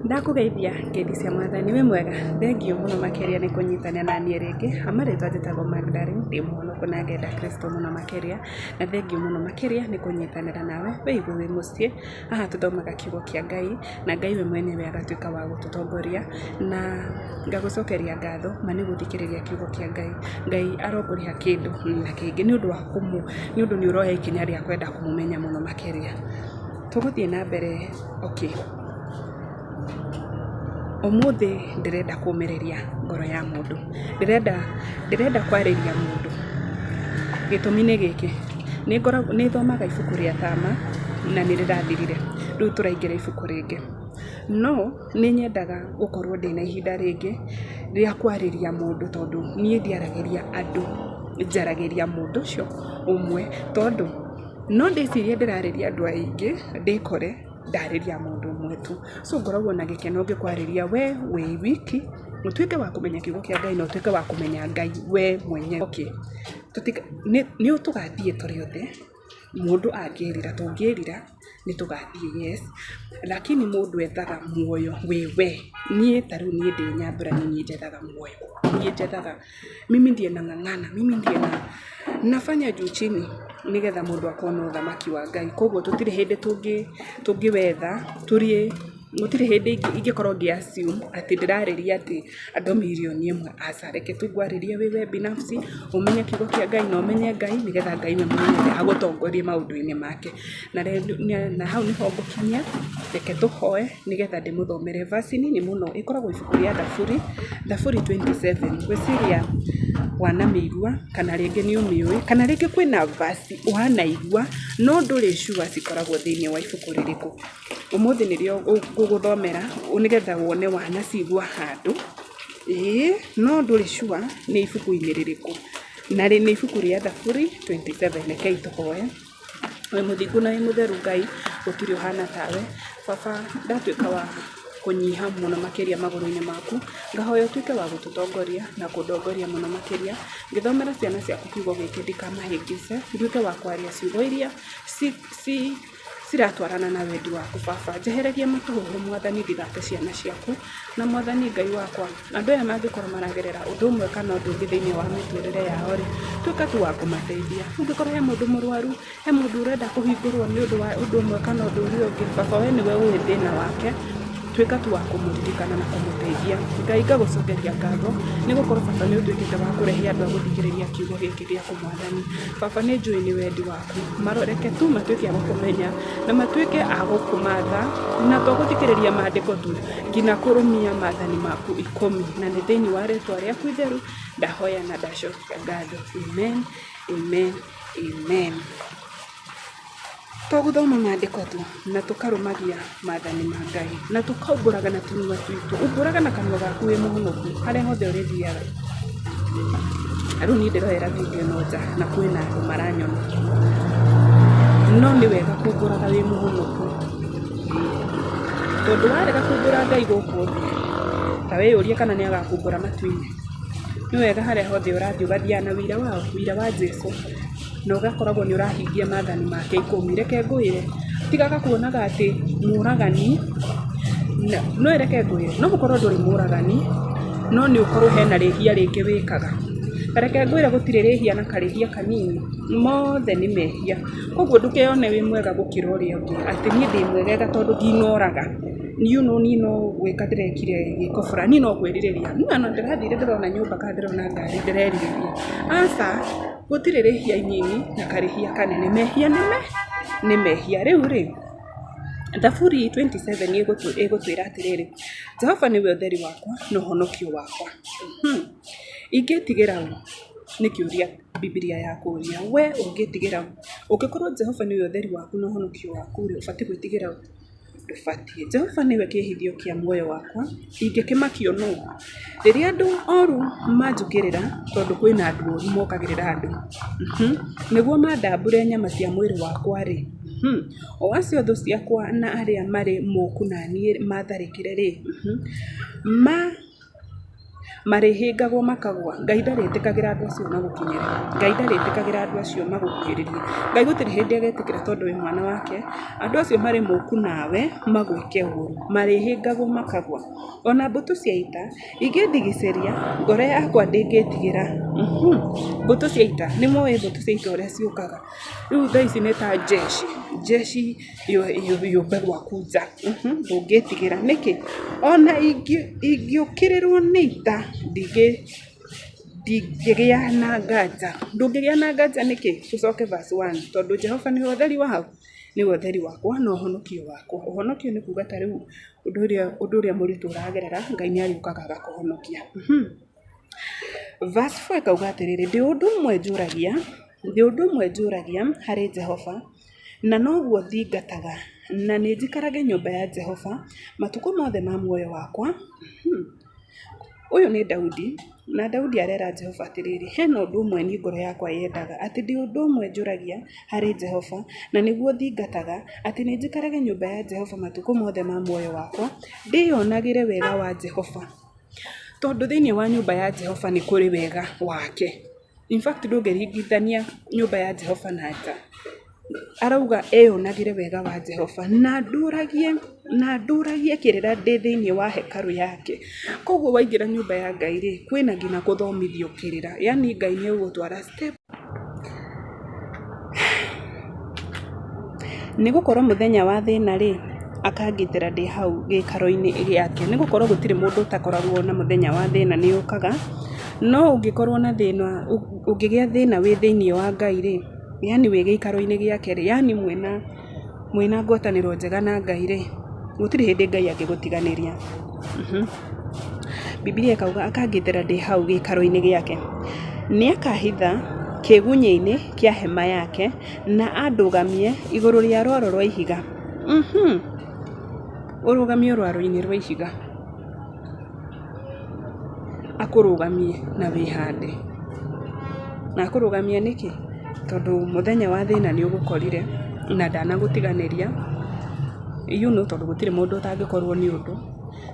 Ndakugeithia ngethi cia mwathani we mwega thengio muno makeria ni kunyitana na niĩ rĩngĩ amaretwa njĩtagwo Magdalene ndĩ mũhonoku na ngenda Kristo muno makeria na thengio muno makeria ni kunyitanĩra nawe we igũ wĩ mũciĩ haha tuthomaga kiugo kĩa Ngai na Ngai we mwenyewe agatuĩka wa gũtũtongoria na ngagũcokeria ngatho mani gũthikĩrĩria kiugo kĩa Ngai. Ngai arokũrĩha kĩndũ na kĩngĩ nĩ ũndũ wa nĩ ũndũ nĩ ũroya ikinya rĩa kwenda kũmũmenya muno makeria. Tũgũthiĩ na mbere Umuthi ndirenda kũũmĩrĩria ngoro ya mũndũ. Ndirenda kwarĩria mũndũ. Gĩtũmi nĩ gĩkĩ. Nĩ thomaga ibuku rĩa Thama na nĩ rĩrathirire. Rĩu tũraingĩra ibuku rĩngĩ. No nĩ nyendaga gũkorwo ndĩna ihinda rĩngĩ rĩa kwarĩria mũndũ tondũ niĩ ndiaragĩria andũ. Njaragĩria mũndũ ũcio ũmwe tondũ no ndĩcirie ndĩrarĩria andũ aingĩ ndĩkore ndarĩria mũndũ ũmwe tu. So ngoragwo na gĩkeno ngĩkwarĩria we wĩ wiki ũtuĩke wa kũmenya kiugo kĩa Ngai na ũtuĩke wa kũmenya Ngai we mwenyewe. Nĩ tũgathiĩ tũrĩ othe. Mũndũ angĩrira tũngĩrira nĩ tũgathiĩ yes. Lakini mũndũ ethaga muoyo we. Niĩ tarĩu niĩ ndĩ Nyambura niĩ njethaga muoyo. Niĩ njethaga mimi ndiye nang'ang'ana mimi ndiye nafanya juu chini nigetha mũndũ akona ũthamaki wa Ngai. Koguo tũtirĩ hĩndĩ tũngĩwetha gũtirĩ hĩndĩ ingĩkorwo ngĩ-assume atĩ ndĩrarĩria atĩ andũ mirioni ĩmwe aca. Reke tu ngwarĩrie wĩwe binafsi ũmenye kiugo kĩa Ngai na ũmenye Ngai nigetha Ngai we mwenyewe agũtongorie maũndũ-inĩ make. Na hau nĩho ngũkinyia. Reke tũhoe nigetha ndĩmũthomere verse nini mũno ĩkoragwo ibuku rĩa Thaburi 27. Gwĩciria wanamĩigua kana rĩngĩ nĩ ũmĩũĩ kana rĩngĩ kwĩna verse ũhanaigua no ndũrĩ sure cikoragwo thĩinĩ wa ibuku rĩrĩkũ. Umuthi nĩrĩo ngũgũthomera nigetha wone wanacigua handũ. No ndũrĩ sure nĩ ibuku-inĩ rĩrĩkũ. Na nĩ ibuku rĩa Thaburi 27. Rekei tũhoe. We mũthingu na wĩ mũtheru Ngai gũtirĩ ũhana tawe. Baba ndatuĩka wa kũnyiha mũno makĩria magũrũ-inĩ maku ngahoya ũtuĩke wa gũtũtongoria na kũndongoria mũno makĩria ngĩthomera ciana ciaku kiugo gĩkĩ ndikamahĩngĩce nduĩke wa kwaria ciugo iria ciratwarana na wendi waku Baba. Njehererie matũhũhũ Mwathani ndigate ciana ciaku na Mwathani Ngai wakwa andũ aya mangĩkorwo maragerera ũndũ ũmwe kana ũndũ ũngĩ thĩinĩ wa mĩtũrĩre yao rĩ tuĩka tu wa kũmateithia. Ũngĩkorwo he mũndũ mũrwaru he mũndũ ũrenda kũhingũrwo nĩ ũndũ wa ũndũ ũmwe kana ũndũ ũrĩa ũngĩ Baba we nĩwe ũĩ thĩna wake tuĩka tu wa kũmũririkana na kũmũteithia. Ngai ngagũcokeria ngatho nĩ gũkorwo Baba nĩ ũtuĩkĩte wa kũrehe andũ a gũthikĩrĩria kiugo gĩkĩ gĩaku Mwathani. Baba nĩ njũĩ nĩ wendi waku maroreke tu matuĩke a gũkũmenya na matuĩke a gũkũmatha na to gũthikĩrĩria maandĩko tu nginya kũrũmia maathani maku 10 na nĩ thĩinĩ wa rĩĩtwa rĩaku itheru ndahoya na ndacokia ngatho. Amen, amen, amen. Tũgũthoma maandĩko tu na tũkarũmagia maathani ma Ngai na tũkaumbũraga na tũnua twitũ. Umbũraga na kanua gaku wĩ mũhonoku harĩa hothe ũrĩthiaga. Rĩu niĩ ndĩroera video ĩno nja na kwĩna andũ maranyona. No nĩ wega kumbũraga wĩ mũhonoku. Tondũ warega kumbũra Ngai gũkũ thĩ ta wĩyũrie kana nĩ agakumbũra matu-inĩ. Nĩ wega harĩa hothe ũrathiĩ ũgathiaga na wĩira wa Jesũ na ũgakoragwo nĩ ũrahingia maathani make 10. Reke ngwĩre tigaga kuonaga atĩ mũragani no reke ngwĩre no mũkorwo ndũrĩ mũragani no nĩ ũkorwo hena rĩhia rĩngĩ wĩkaga. Reke ngwĩre gũtirĩ rĩhia na karĩhia kanini mothe nĩ mehia. Koguo ndũkeyone wĩ mwega gũkĩra ũrĩa ũngĩ atĩ niĩ ndĩ mwegega tondũ ndinoraga. Niĩ no gwĩka ndĩrekire gĩko fulani no kwĩrirĩria. Niĩ no ndĩrathire ndĩrona nyũmba kana ndĩrona ngari ndĩrerirĩria. Aca gũtirĩ rĩhia inini na karĩhia kanene. Mehia nĩ mehia. Rĩu rĩ Thaburi 27 ĩgũtwĩra atĩrĩrĩ Jehova nĩwe ũtheri wakwa na ũhonokio wakwa. Ingĩtigĩra nĩ kĩũria Biblia yakũria we ũngĩtigĩra ũngĩkorwo Jehova nĩwe ũtheri waku na ũhonokio waku rĩ ũbatiĩ gwĩtigĩra ndũbatiĩ. Jehova nĩwe kĩĩhithio kĩa muoyo wakwa ingĩkĩmakio nũ. Rĩrĩa andũ oru manjũkĩrĩra tondũ kwĩna andũ oru mokagĩrĩra andũ nĩguo mandambure nyama cia mwĩrĩ wakwa rĩ o acio thũ ciakwa na arĩa marĩ mũku na niĩ matharĩkĩre rĩ marĩhĩngagwo makagwa. Ngai ndarĩtĩkagĩra andũ acio magũkinyĩre, Ngai ndarĩtĩkagĩra andũ acio magũkuhĩrĩrie. Ngai gũtirĩ hĩndĩ agetĩkĩra tondũ wĩ mwana wake andũ acio marĩ mũku nawe magwĩke ũũru, marĩhĩngagwo makagwa. Ona mbũtũ cia ita ingĩndigicĩria, ngoro yakwa ndĩngĩtigĩra. Mbũtũ cia ita, nĩ mũĩ mbũtũ cia ita ũrĩa ciũkaga. Rĩu thaa ici nĩ ta jeshi yũmbe gwaku nja, ndũngĩtigĩra. Nĩkĩ? Ona ingĩũkĩrĩrwo nĩ ita ndingĩgĩa na nganja. Ndũngĩgĩa na nganja nĩkĩ? Tũcoke verse 1, tondũ Jehova nĩwe ũtheri wa hau, nĩwe ũtheri wakwa na ũhonokio wakwa. Ũhonokio nĩ kuuga ta rĩu ũndũ ũrĩa mũritũ ũragerera, Ngai nĩ arĩũkaga agakũhonokia. Verse 4 kauga atĩrĩrĩ, ndĩ ũndũ ũmwe njũragia harĩ Jehova, na noguo thingataga, na nĩ njikarage nyũmba ya Jehova matukũ mothe ma muoyo wakwa. Ũyũ nĩ Daudi, na Daudi arera Jehova atĩrĩrĩ, hena ũndũ ũmwe niĩ ngoro yakwa yendaga, atĩ ndĩ ũndũ ũmwe njũragia harĩ Jehova, na nĩguo thingataga, atĩ nĩ njikarage nyũmba ya Jehova matukũ mothe ma muoyo wakwa, ndĩyonagĩre wega wa Jehova. Tondũ thĩinĩ wa nyũmba ya Jehova nĩ kũrĩ wega wake. In fact, ndũngĩringithania nyũmba ya Jehova na nja. Arauga eyonagĩre wega wa Jehova na ndũragie kĩrĩra ndĩ thĩinĩ wa hekarũ yake. Koguo waingĩra nyũmba ya Ngai rĩ, kwĩna nginya gũthomithio kĩrĩra. Yani Ngai nĩ ũgũtwara step. Nĩ gũkorwo mũthenya wa thĩna rĩ, akangitĩra ndĩ hau gĩikaro-inĩ gĩake. Nĩ gũkorwo gũtirĩ mũndũ ũtakoragwo na mũthenya wa thĩna, nĩ ũkaga. No ũngĩkorwo na thĩna, ũngĩgĩa thĩna wĩ thĩinĩ wa Ngai rĩ, yani wĩ gĩikaro-inĩ gĩake rĩ, yani mwĩna ngwatanĩro njega na Ngai rĩ, gũtirĩ hĩndĩ Ngai angĩgũtiganĩria. Biblia ĩkauga akangitĩra ndĩ hau gĩikaro-inĩ gĩake, nĩ akahitha kĩgunyĩ-inĩ kĩa hema yake, na andũgamie igũrũ rĩa rwaro rwa ihiga. Ũrũgamie rwaro-inĩ rwa ihiga, akũrũgamie na wĩhande. Na akũrũgamia nĩkĩ? Tondũ mũthenya wa thĩna nĩ ũgũkorire na ndanagũtiganĩria. Tondũ gũtirĩ mũndũ ũtangĩkorwo nĩ ũndũ,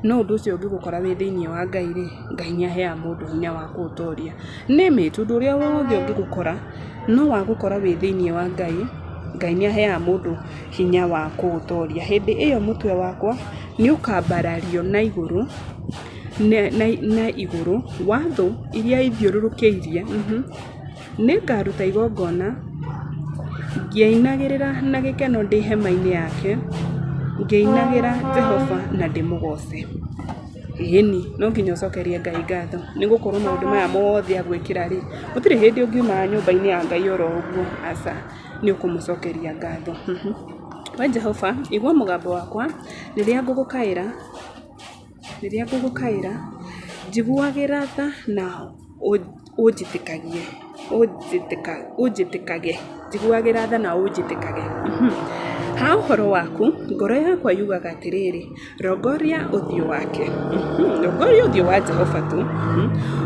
no ũndũ ũcio ũngĩgũkora wĩ thĩinĩ wa Ngai rĩ, Ngai nĩ aheaga mũndũ hinya wa kũũtũũria. Nĩmĩtu ũndũ ũrĩa wothe ũngĩgũkora no wagũkora wĩ thĩinĩ wa Ngai, Ngai nĩ aheaga mũndũ hinya wa kũũtũũria. Hĩndĩ ĩyo mũtwe wakwa nĩ ũkambarario na igũrũ, na igũrũ wa thũ iria ithiũrũrũkĩirie. Nĩ ngaruta igongona ngĩinagĩrĩra na gĩkeno ndĩ hema-inĩ yake, ngĩinagĩra Jehova na ndĩmũgoce. Ĩni, no nginya ũcokerie Ngai ngatho, nĩ gũkorwo maũndũ maya mothe agwĩkĩra rĩ, gũtirĩ hĩndĩ ũngiuma nyũmba-inĩ ya Ngai oro ũguo, aca, nĩ ũkũmũcokeria ngatho. We Jehova, igua mũgambo wakwa rĩrĩa ngũgũkaĩra, njiguagĩra tha na ũnjĩtĩkage, njiguagĩra tha na ũnjĩtĩkage. Ha ũhoro waku, ngoro yakwa yugaga atĩrĩrĩ, rongoria ũthiũ wake. Rongoria ũthiũ wa Jehova tu.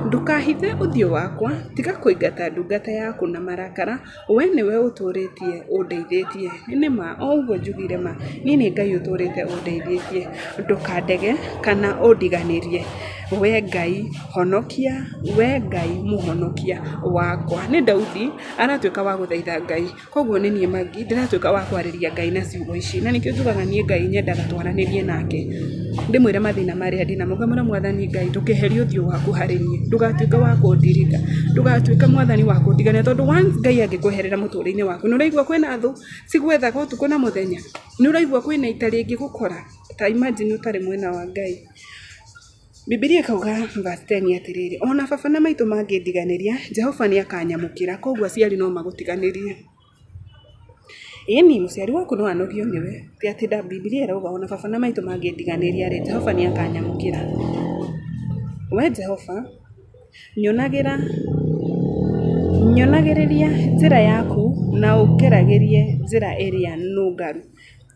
Ndũkahithe ũthiũ wakwa, tiga kũingata ndungata yaku na marakara. We nĩwe ũtũrĩtie ũndeithĩtie. Nĩ ma, o ũguo njugire ma, niĩ nĩ Ngai ũtũrĩte ũndeithĩtie. Ndũkandege kana ũndiganĩrie. We Ngai honokia, we Ngai mũhonokia wakwa. Nĩ Daudi aratuĩka wa gũthaitha Ngai, koguo nĩ niĩ Magi ndĩratuĩka wa kwarĩria Ngai na ciugo ici. Na nĩkĩo njugaga niĩ Ngai nyendaga twaranĩrie nake, ndĩmwĩre mathĩna marĩa ndĩ namo, ngamwĩra Mwathani Ngai, ndũkeherie ũthiũ waku harĩ niĩ, ndũgatuĩke wa kũndirika, ndũgatuĩke Mwathani wa kũndigania, tondũ once Ngai angĩkweherera mũtũrĩ-inĩ waku, nĩ ũraigua kwĩna thũ cigwethaga ũtukũ na mũthenya, nĩ ũraigua kwĩna ita rĩngĩgũkora, ta imagine ũtarĩ mwena wa Ngai. Biblia ĩkauga verse 10 atĩrĩrĩ, ona baba na maitũ mangĩndiganĩria, Jehova nĩ akanyamũkĩra, koguo aciari no magũtiganĩrie. Ĩni, mũciari waku no anogio nĩwe, ti atĩ Biblia ĩrauga ona baba na maitũ mangĩndiganĩria rĩ, Jehova nĩ akanyamũkĩra. We Jehova, nyonagĩrĩria njĩra yaku na ũngeragĩrie njĩra ĩrĩa nũngaru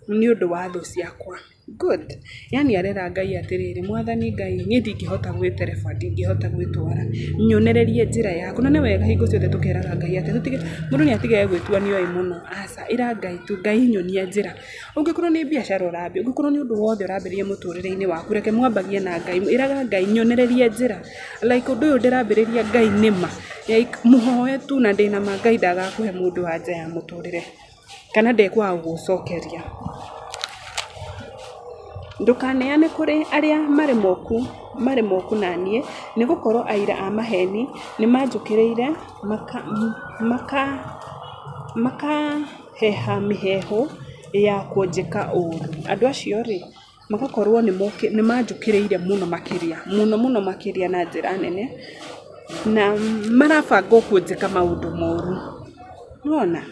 nĩ ũndũ wa thũ ciakwa. good. Yani arera Ngai atiriri, Mwathani Ngai niĩ ndingĩhota gwĩtereba, ndingĩhota gwĩtwara, nyonererie njĩra yaku. Na nĩ wega hingo ciothe tũkeraga Ngai atĩ mũndũ nĩ atige gwĩtua nĩoĩ mũno, aca ĩra Ngai tu, Ngai nyonia njĩra. Ũngĩkorwo nĩ biacara ũrambia, ũngĩkorwo nĩ ũndũ wothe ũrambĩrĩria mũtũrĩre-inĩ waku, reke mwambagie na Ngai, ĩraga Ngai nyonererie njĩra, like ũndũ ũyũ ndĩrambĩrĩria Ngai nĩma, like mũhoe tu na ndĩna ma, Ngai ndagakũhe mũndũ anja ya mũtũrĩre kana ndekwaga gũgũcokeria. Ndũkaneane kũrĩ arĩa marĩ moku na niĩ, nĩ gũkorwo aira a maheni nĩ manjũkĩrĩire makaheha mĩheho ya kũnjĩka ũũru. Andũ acio rĩ magakorwo nĩ manjũkĩrĩire mũno makĩria na njĩra nene, na marabanga kũnjĩka maũndũ moru. Nĩwona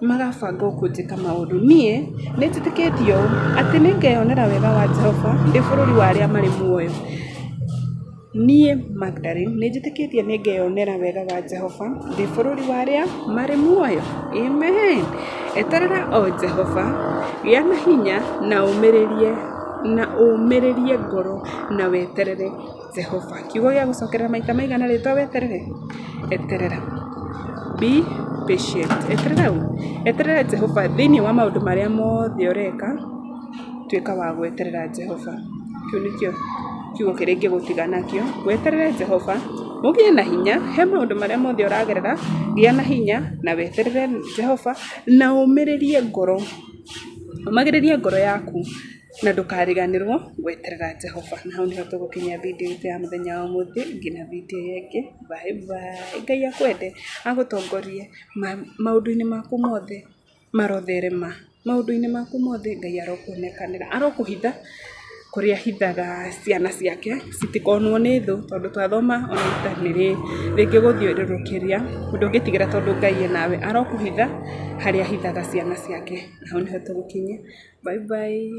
magabanga kũnjĩka maũndũ. Niĩ nĩ njĩtĩkĩtie atĩ nĩ ngeyonera wega wa Jehova ndĩ bũrũri wa arĩa marĩ muoyo. Niĩ Magdalene nĩ njĩtĩkĩtie nĩ ngeyonera wega wa Jehova ndĩ bũrũri wa arĩa marĩ muoyo. Amen. Eterera o Jehova, gĩa na hinya na ũmĩrĩrie ngoro na weterere Jehova. Kiugo gĩa gũcokerera maita maigana rĩtwa weterere? Eterera. Be patient. Eterera Jehova thĩinĩ wa maũndũ marĩa mothe ũreka, tuĩka wa gweterera Jehova. Kĩu nĩkĩo kiugo kĩrĩa ingĩgũtiga nakĩo, weterere Jehova, ũgĩe na hinya, he maũndũ marĩa mothe ũragerera, gĩa na hinya na weterere Jehova na ũmĩrĩrie ngoro yaku na ndũkariganĩrwo gweterera Jehova. Na hau nĩho tũgũkinyia video itũ ya mũthenya wa ũmũthĩ, nginya video ĩngĩ. Bye bye. Ngai akwende, agũtongorie maũndũ-inĩ maku mothe marotherema. Maũndũ-inĩ maku mothe Ngai arokuonekanĩra, arokũhitha kũrĩa hithaga ciana ciake citikonwo nĩ thũ, tondũ twathoma ona itanĩrĩ rĩngĩgũthiũrũrũkĩria ndũngĩtigĩra tondũ Ngai nawe arokũhitha harĩa hithaga ciana ciake. Na hau nĩho tũgũkinyia. Bye bye.